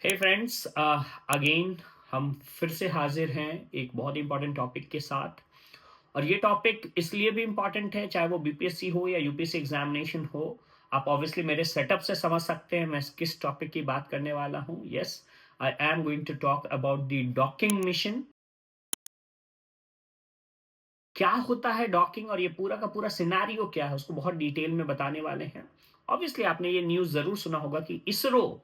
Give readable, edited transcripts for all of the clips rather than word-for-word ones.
हे friends, again हम फिर से हाजिर हैं एक बहुत इंपॉर्टेंट टॉपिक के साथ। और ये टॉपिक इसलिए भी इंपॉर्टेंट है, चाहे वो बीपीएससी हो या यूपीएससी एग्जामिनेशन हो। आप ऑब्वियसली मेरे सेटअप से समझ सकते हैं मैं किस टॉपिक की बात करने वाला हूँ। Yes, I am going to talk about the docking mission. क्या होता है डॉकिंग और ये पूरा का पूरा सिनारियो क्या है, उसको बहुत डिटेल में बताने वाले हैं। ऑब्वियसली आपने ये न्यूज़ ज़रूर सुना होगा कि इसरो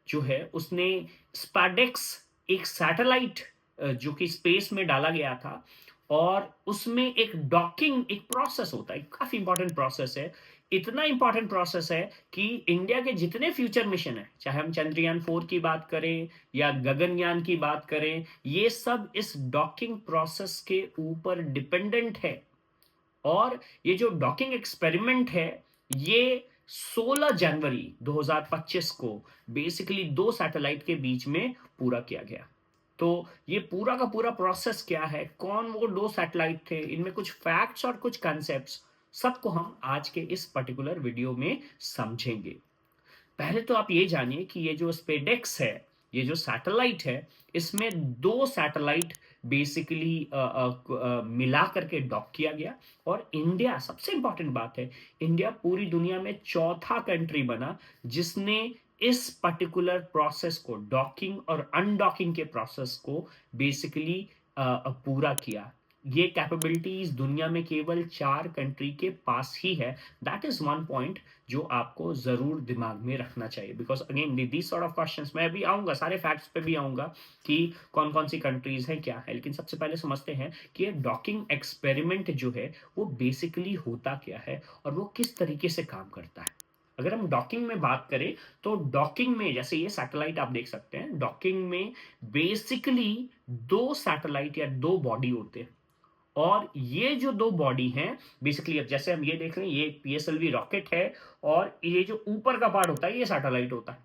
जो है उसने स्पाडेक्स, एक सैटेलाइट जो कि स्पेस में डाला गया था, और उसमें एक डॉकिंग एक प्रोसेस होता है, काफ़ी इंपॉर्टेंट प्रोसेस है। इतना इंपॉर्टेंट प्रोसेस है कि इंडिया के जितने फ्यूचर मिशन है, चाहे हम चंद्रयान 4 की बात करें या गगनयान की बात करें, ये सब इस डॉकिंग प्रोसेस के ऊपर डिपेंडेंट है। और ये जो डॉकिंग एक्सपेरिमेंट है, ये 16 जनवरी 2025 को बेसिकली दो सैटेलाइट के बीच में पूरा किया गया। तो ये पूरा का पूरा प्रोसेस क्या है, कौन वो दो सैटेलाइट थे, इनमें कुछ फैक्ट्स और कुछ कॉन्सेप्ट्स, सबको हम आज के इस पर्टिकुलर वीडियो में समझेंगे। पहले तो आप ये जानिए कि ये जो स्पेडेक्स है, ये जो सैटेलाइट है, इसमें दो सैटेलाइट बेसिकली मिला करके डॉक किया गया। और इंडिया, सबसे इंपॉर्टेंट बात है, इंडिया पूरी दुनिया में चौथा कंट्री बना जिसने इस पर्टिकुलर प्रोसेस को, डॉकिंग और अनडॉकिंग के प्रोसेस को बेसिकली पूरा किया। ये कैपेबिलिटीज दुनिया में केवल 4 कंट्री के पास ही है। दैट इज वन पॉइंट जो आपको जरूर दिमाग में रखना चाहिए, because again these sort of questions मैं भी आऊंगा, सारे फैक्ट्स पे भी आऊंगा कि कौन कौन सी कंट्रीज हैं क्या है। लेकिन सबसे पहले समझते हैं कि ये डॉकिंग एक्सपेरिमेंट जो है वो बेसिकली होता क्या है और वो किस तरीके से काम करता है। अगर हम डॉकिंग में बात करें तो डॉकिंग में, जैसे ये सैटेलाइट आप देख सकते हैं, डॉकिंग में बेसिकली दो सैटेलाइट या दो बॉडी होते हैं। और ये जो दो बॉडी हैं, बेसिकली अब जैसे हम ये देख रहे हैं, ये पीएसएलवी रॉकेट है, और ये जो ऊपर का पार्ट होता है ये सैटेलाइट होता है।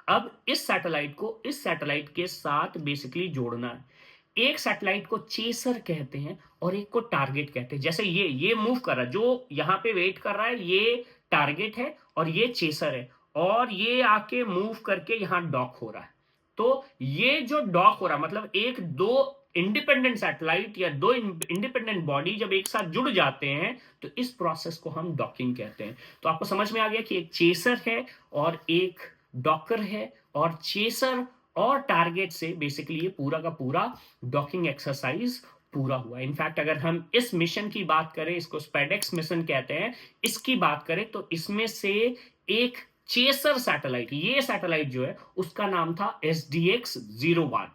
अब इस सैटेलाइट को इस सैटेलाइट के साथ बेसिकली जोड़ना है। एक सैटेलाइट को चेसर कहते हैं और एक को टारगेट कहते हैं। जैसे ये मूव कर रहा है, जो यहां पे वेट कर रहा है, ये टारगेट है और ये चेसर है, और ये आके मूव करके यहां डॉक हो रहा है। तो ये जो डॉक हो रहा है, मतलब एक दो इंडिपेंडेंट सैटेलाइट या दो इंडिपेंडेंट बॉडी जब एक साथ जुड़ जाते हैं तो इस प्रोसेस को हम डॉकिंग कहते हैं। तो आपको समझ में आ गया कि एक चेसर है और एक डॉकर है, और चेसर और टारगेट से बेसिकली ये पूरा का पूरा डॉकिंग एक्सरसाइज पूरा हुआ। इनफैक्ट अगर हम इस मिशन की बात करें, इसको स्पेडेक्स मिशन कहते हैं, इसकी बात करें तो इसमें से एक चेसर सैटेलाइट, ये सैटेलाइट जो है उसका नाम था SDX-01।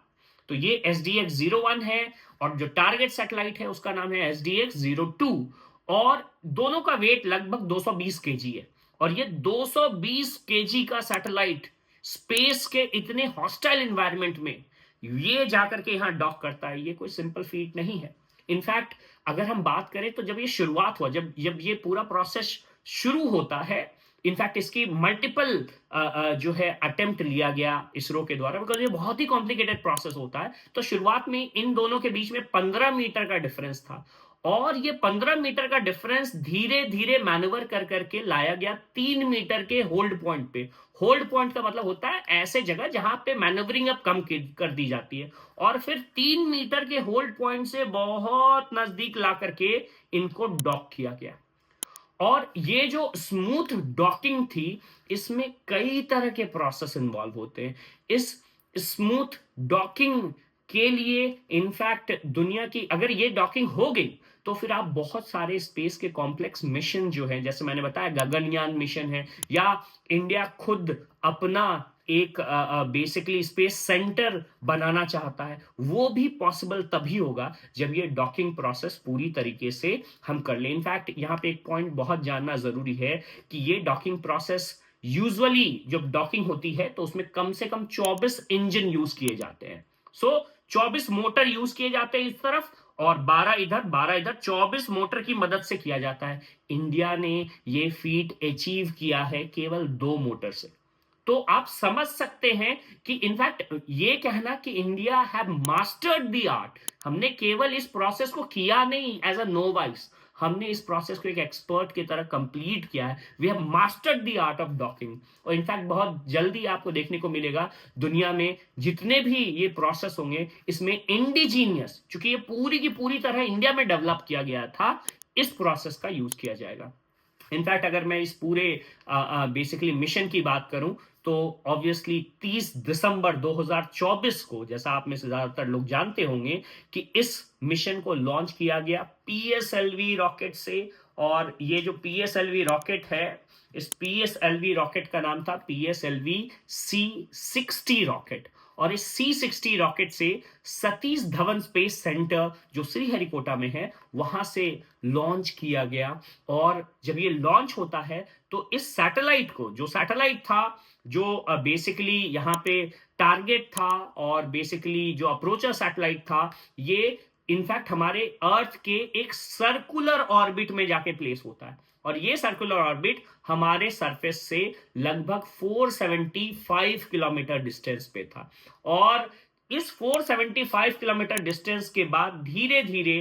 तो ये SDX-01 है, और जो टारगेट सैटेलाइट है उसका नाम है SDX-02। और दोनों का वेट लगभग 220 केजी है। और ये 220 केजी का सैटेलाइट स्पेस के इतने हॉस्टाइल एनवायरनमेंट में ये जाकर के यहां डॉक करता है, ये कोई सिंपल फीट नहीं है। इनफैक्ट अगर हम बात करें तो जब ये शुरुआत हुआ, जब जब ये पूरा प्रोसेस शुरू होता है, इनफैक्ट इसकी मल्टीपल जो है अटेम्प्ट लिया गया इसरो के द्वारा, बिकॉज ये बहुत ही कॉम्प्लिकेटेड प्रोसेस होता है। तो शुरुआत में इन दोनों के बीच में 15 मीटर का डिफरेंस था, और ये 15 मीटर का डिफरेंस धीरे धीरे मैन्युवर कर करके लाया गया 3 मीटर के होल्ड पॉइंट पे। होल्ड पॉइंट का मतलब होता है ऐसे जगह जहां पे मैन्युवरिंग अब कम कर दी जाती है, और फिर 3 मीटर के होल्ड पॉइंट से बहुत नजदीक ला करके इनको डॉक किया गया। और ये जो स्मूथ डॉकिंग थी, इसमें कई तरह के प्रोसेस इन्वॉल्व होते हैं। इस स्मूथ डॉकिंग के लिए इनफैक्ट दुनिया की, अगर ये डॉकिंग हो गई तो फिर आप बहुत सारे स्पेस के कॉम्प्लेक्स मिशन जो है, जैसे मैंने बताया गगनयान मिशन है, या इंडिया खुद अपना एक बेसिकली स्पेस सेंटर बनाना चाहता है, वो भी पॉसिबल तभी होगा जब ये डॉकिंग प्रोसेस पूरी तरीके से हम कर लें। इनफैक्ट यहाँ पे एक पॉइंट बहुत जानना जरूरी है कि ये डॉकिंग प्रोसेस यूजुअली जब डॉकिंग होती है तो उसमें कम से कम 24 इंजन यूज किए जाते हैं। सो 24 मोटर यूज किए जाते हैं इस तरफ, और 12 इधर 12 इधर, 24 मोटर की मदद से किया जाता है। इंडिया ने ये फीट अचीव किया है केवल 2 मोटर से। तो आप समझ सकते हैं कि इनफैक्ट ये कहना कि India have mastered the art, हमने केवल इस प्रोसेस को किया नहीं एज अ नोवाइस, हमने इस प्रोसेस को एक एक्सपर्ट की तरह कंप्लीट किया है। We have mastered the art of docking. और इनफैक्ट बहुत जल्दी आपको देखने को मिलेगा दुनिया में जितने भी ये प्रोसेस होंगे, इसमें इंडिजीनियस, चूंकि ये पूरी की पूरी तरह इंडिया में डेवलप किया गया था, इस प्रोसेस का यूज किया जाएगा। इनफैक्ट अगर मैं इस पूरे बेसिकली मिशन की बात करूं, तो ऑब्वियसली 30 दिसंबर 2024 को, जैसा आप में से ज्यादातर लोग जानते होंगे, कि इस मिशन को लॉन्च किया गया पीएसएलवी रॉकेट से। और ये जो पीएसएलवी रॉकेट है, इस पीएसएलवी रॉकेट का नाम था पीएसएलवी C-60 रॉकेट। और इस C-60 रॉकेट से सतीश धवन स्पेस सेंटर जो श्रीहरिकोटा में है, वहां से लॉन्च किया गया। और जब ये लॉन्च होता है तो इस सैटेलाइट को, जो सैटेलाइट था, जो बेसिकली यहाँ पे टारगेट था और बेसिकली जो अप्रोचर सैटेलाइट था, ये इनफैक्ट हमारे अर्थ के एक सर्कुलर ऑर्बिट में जाके प्लेस होता है। और ये सर्कुलर ऑर्बिट हमारे सरफेस से लगभग 475 किलोमीटर डिस्टेंस पे था। और इस 475 किलोमीटर डिस्टेंस के बाद धीरे धीरे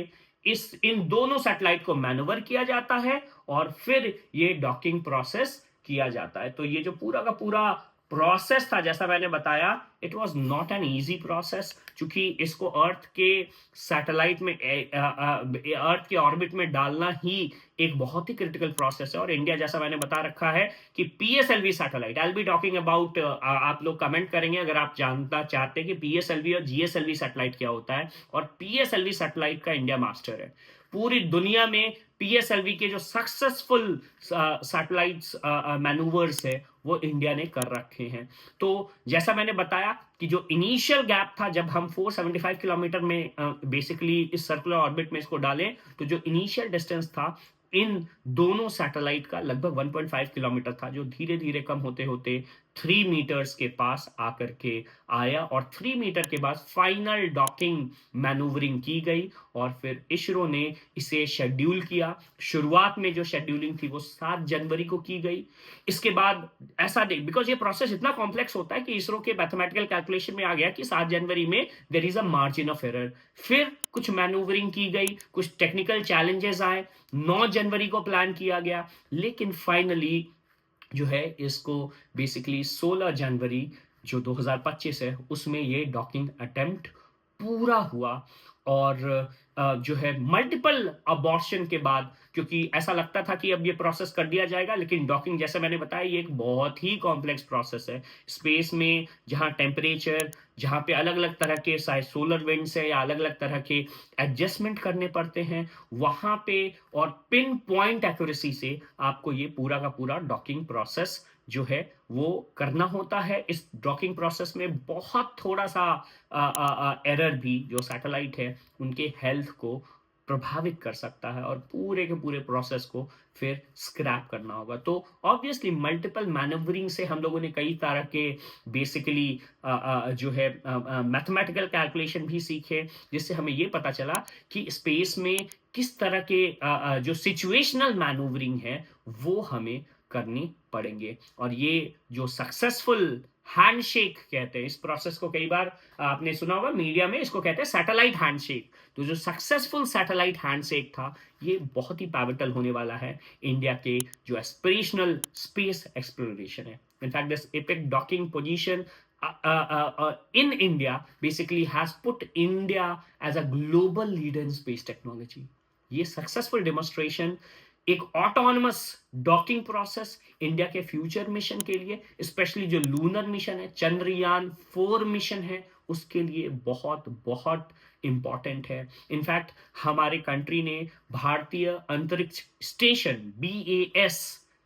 इन दोनों सैटेलाइट को मैनूवर किया जाता है और फिर ये डॉकिंग प्रोसेस किया जाता है। तो ये जो पूरा का पूरा प्रोसेस था, जैसा मैंने बताया, it was not an easy process, क्योंकि इसको अर्थ के सैटेलाइट में, अर्थ के ऑर्बिट में डालना ही एक बहुत ही क्रिटिकल प्रोसेस है। और इंडिया, जैसा मैंने बता रखा है कि PSLV satellite, I will be talking about, आप लोग कमेंट करेंगे अगर आप जानना चाहते हैं कि पीएसएलवी और जीएसएलवी सैटेलाइट क्या होता है। और पीएसएलवी सैटेलाइट का इंडिया मास्टर है। पूरी दुनिया में पीएसएलवी के जो सक्सेसफुल सैटेलाइट्स मैनूवर्स है, वो इंडिया ने कर रखे हैं। तो जैसा मैंने बताया कि जो इनिशियल गैप था, जब हम 475 किलोमीटर में बेसिकली इस सर्कुलर ऑर्बिट में इसको डालें, तो जो इनिशियल डिस्टेंस था इन दोनों सैटेलाइट का लगभग 1.5 किलोमीटर था, जो धीरे धीरे कम होते होते 3 मीटर्स के पास आकर के आया। और 3 मीटर के बाद फाइनल डॉकिंग मैनूवरिंग की गई और फिर इसरो ने इसे शेड्यूल किया। शुरुआत में जो शेड्यूलिंग थी वो 7 जनवरी को की गई। इसके बाद ऐसा नहीं, बिकॉज ये प्रोसेस इतना कॉम्प्लेक्स होता है कि इसरो के मैथमेटिकल कैलकुलेशन में आ गया कि 7 जनवरी में there is a margin of error. फिर कुछ मैनूवरिंग की गई, कुछ टेक्निकल चैलेंजेस आए, 9 जनवरी को प्लान किया गया, लेकिन फाइनली जो है इसको बेसिकली 16 जनवरी जो 2025 है उसमें ये डॉकिंग अटेम्प्ट पूरा हुआ। और जो है मल्टीपल अबॉर्शन के बाद, क्योंकि ऐसा लगता था कि अब ये प्रोसेस कर दिया जाएगा, लेकिन डॉकिंग, जैसे मैंने बताया, ये एक बहुत ही कॉम्प्लेक्स प्रोसेस है। स्पेस में जहां टेम्परेचर, जहां पे अलग अलग तरह के सोलर विंड्स है या अलग अलग तरह के एडजस्टमेंट करने पड़ते हैं, वहां पे और पिन पॉइंट एक्यूरेसी से आपको ये पूरा का पूरा डॉकिंग प्रोसेस जो है वो करना होता है। इस डॉकिंग प्रोसेस में बहुत थोड़ा सा एरर भी जो सैटेलाइट है उनके हेल्थ को प्रभावित कर सकता है और पूरे के पूरे प्रोसेस को फिर स्क्रैप करना होगा। तो ऑब्वियसली मल्टीपल मैनूवरिंग से हम लोगों ने कई तरह के बेसिकली जो है मैथमेटिकल कैलकुलेशन भी सीखे, जिससे हमें ये पता चला कि स्पेस में किस तरह के जो सिचुएशनल मैनूवरिंग है वो हमें करनी पड़ेंगे। और ये जो सक्सेसफुल हैंडशेक कहते हैं, इस प्रोसेस को कई बार आपने सुना होगा मीडिया में, इसको कहते हैं सैटेलाइट हैंडशेक। तो जो सक्सेसफुल सैटेलाइट हैंडशेक था, ये बहुत ही पैवटल होने वाला है इंडिया के जो एस्पिरेशनल स्पेस एक्सप्लोरेशन है। In fact this epic docking position in India basically has put India as a global leader in space technology. ये सक्सेसफुल डेमोन्स्ट्रेशन एक ऑटोनमस डॉकिंग प्रोसेस इंडिया के फ्यूचर मिशन के लिए, स्पेशली जो lunar mission है, Chandrayaan 4 mission है, उसके लिए बहुत बहुत इंपॉर्टेंट है। इनफैक्ट हमारे कंट्री ने भारतीय अंतरिक्ष स्टेशन BAS,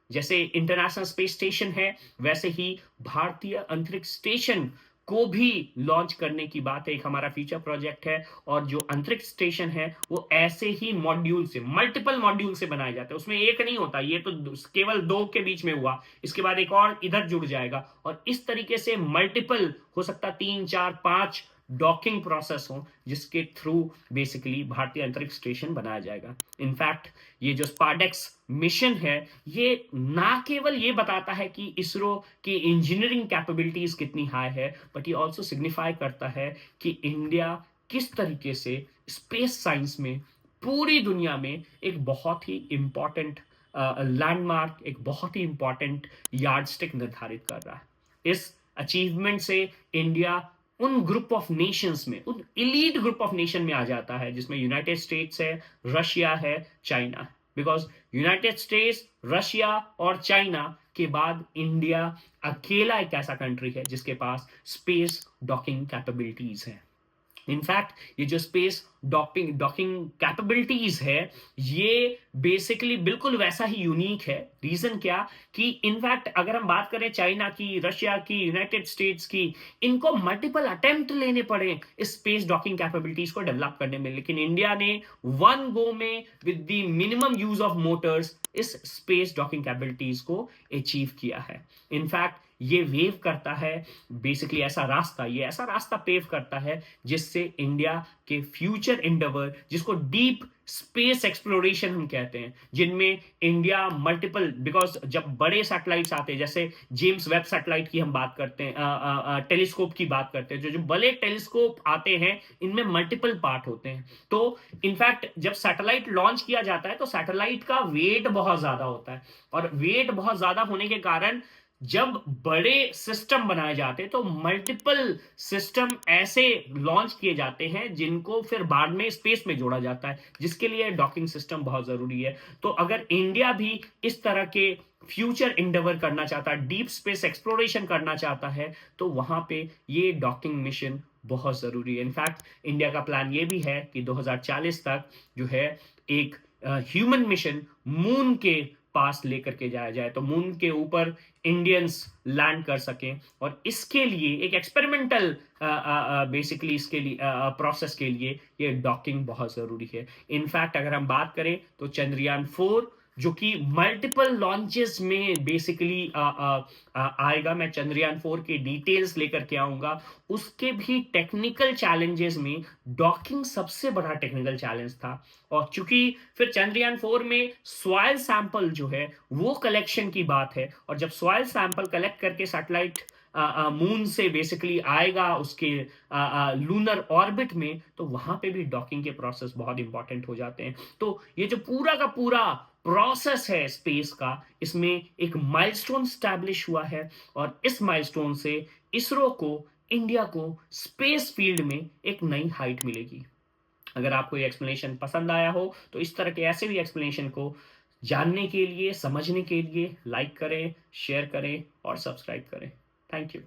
जैसे इंटरनेशनल स्पेस स्टेशन है वैसे ही भारतीय अंतरिक्ष स्टेशन को भी लॉन्च करने की बात है, एक हमारा फ्यूचर प्रोजेक्ट है। और जो अंतरिक्ष स्टेशन है वो ऐसे ही मॉड्यूल से, मल्टीपल मॉड्यूल से बनाए जाते हैं, उसमें एक नहीं होता, ये तो केवल 2 के बीच में हुआ, इसके बाद एक और इधर जुड़ जाएगा, और इस तरीके से मल्टीपल, हो सकता 3, 4, 5 डॉकिंग प्रोसेस हो, जिसके थ्रू बेसिकली भारतीय अंतरिक्ष स्टेशन बनाया जाएगा। इनफैक्ट ये जो स्पार्डेक्स मिशन है, ये ना केवल ये बताता है कि इसरो की इंजीनियरिंग कैपेबिलिटीज कितनी हाई है, बट ये ऑल्सो सिग्निफाई करता है कि इंडिया किस तरीके से स्पेस साइंस में पूरी दुनिया में एक बहुत ही इंपॉर्टेंट लैंडमार्क, एक बहुत ही इंपॉर्टेंट यार्डस्टिक निर्धारित कर रहा है। इस अचीवमेंट से इंडिया उन ग्रुप ऑफ नेशंस में, उन इलीट ग्रुप ऑफ नेशन में आ जाता है जिसमें यूनाइटेड स्टेट्स है, रशिया है, चाइना है। बिकॉज यूनाइटेड स्टेट्स, रशिया और चाइना के बाद इंडिया अकेला एक ऐसा कंट्री है जिसके पास स्पेस डॉकिंग कैपेबिलिटीज है। इनफैक्ट ये जो स्पेस डॉकिंग कैपेबिलिटीज है, ये बेसिकली बिल्कुल वैसा ही यूनिक है। रीजन क्या कि इनफैक्ट अगर हम बात करें चाइना की, रशिया की, यूनाइटेड स्टेट्स की, इनको मल्टीपल अटेम्प्ट लेने पड़े इस स्पेस डॉकिंग कैपेबिलिटीज को डेवलप करने में, लेकिन इंडिया ने वन गो में with the minimum use of Motors इस स्पेस डॉकिंग कैपेबिलिटीज को अचीव किया है। इनफैक्ट ये वेव करता है बेसिकली ये ऐसा रास्ता पेव करता है जिससे इंडिया के फ्यूचर इंडेवर, जिसको डीप स्पेस एक्सप्लोरेशन हम कहते हैं, जिनमें इंडिया मल्टीपल, बिकॉज जब बड़े सैटेलाइट्स आते हैं, जैसे जेम्स वेब सैटेलाइट की हम बात करते हैं, टेलीस्कोप की बात करते हैं, जो जो बड़े टेलीस्कोप आते हैं इनमें मल्टीपल पार्ट होते हैं। तो इनफैक्ट जब सैटेलाइट लॉन्च किया जाता है तो सैटेलाइट का वेट बहुत ज्यादा होता है, और वेट बहुत ज्यादा होने के कारण जब बड़े सिस्टम बनाए जाते हैं तो मल्टीपल सिस्टम ऐसे लॉन्च किए जाते हैं जिनको फिर बाद में स्पेस में जोड़ा जाता है, जिसके लिए डॉकिंग सिस्टम बहुत जरूरी है। तो अगर इंडिया भी इस तरह के फ्यूचर इंडेवर करना चाहता है, डीप स्पेस एक्सप्लोरेशन करना चाहता है, तो वहां पे ये डॉकिंग मिशन बहुत जरूरी है। इनफैक्ट इंडिया का प्लान ये भी है कि 2040 तक जो है एक ह्यूमन मिशन मून के पास लेकर के जाया जाए, तो मून के ऊपर इंडियंस लैंड कर सकें। और इसके लिए एक एक्सपेरिमेंटल बेसिकली इसके लिए प्रोसेस के लिए ये डॉकिंग बहुत जरूरी है। इनफैक्ट अगर हम बात करें तो चंद्रयान 4 जो कि मल्टीपल लॉन्चेस में बेसिकली आएगा, मैं चंद्रयान 4 की डिटेल्स लेकर के आऊंगा। उसके भी टेक्निकल चैलेंजेस में डॉकिंग सबसे बड़ा टेक्निकल चैलेंज था। और चूंकि फिर चंद्रयान 4 में सॉइल सैंपल जो है वो कलेक्शन की बात है, और जब सॉइल सैंपल कलेक्ट करके सैटेलाइट मून से बेसिकली आएगा उसके लूनर ऑर्बिट में, तो वहां पे भी डॉकिंग के प्रोसेस बहुत इंपॉर्टेंट हो जाते हैं। तो ये जो पूरा का पूरा प्रोसेस है स्पेस का, इसमें एक माइलस्टोन स्टैब्लिश हुआ है, और इस माइलस्टोन से इसरो को, इंडिया को स्पेस फील्ड में एक नई हाइट मिलेगी। अगर आपको ये एक्सप्लेनेशन पसंद आया हो तो इस तरह के ऐसे भी एक्सप्लेनेशन को जानने के लिए, समझने के लिए लाइक करें, शेयर करें और सब्सक्राइब करें। Thank you.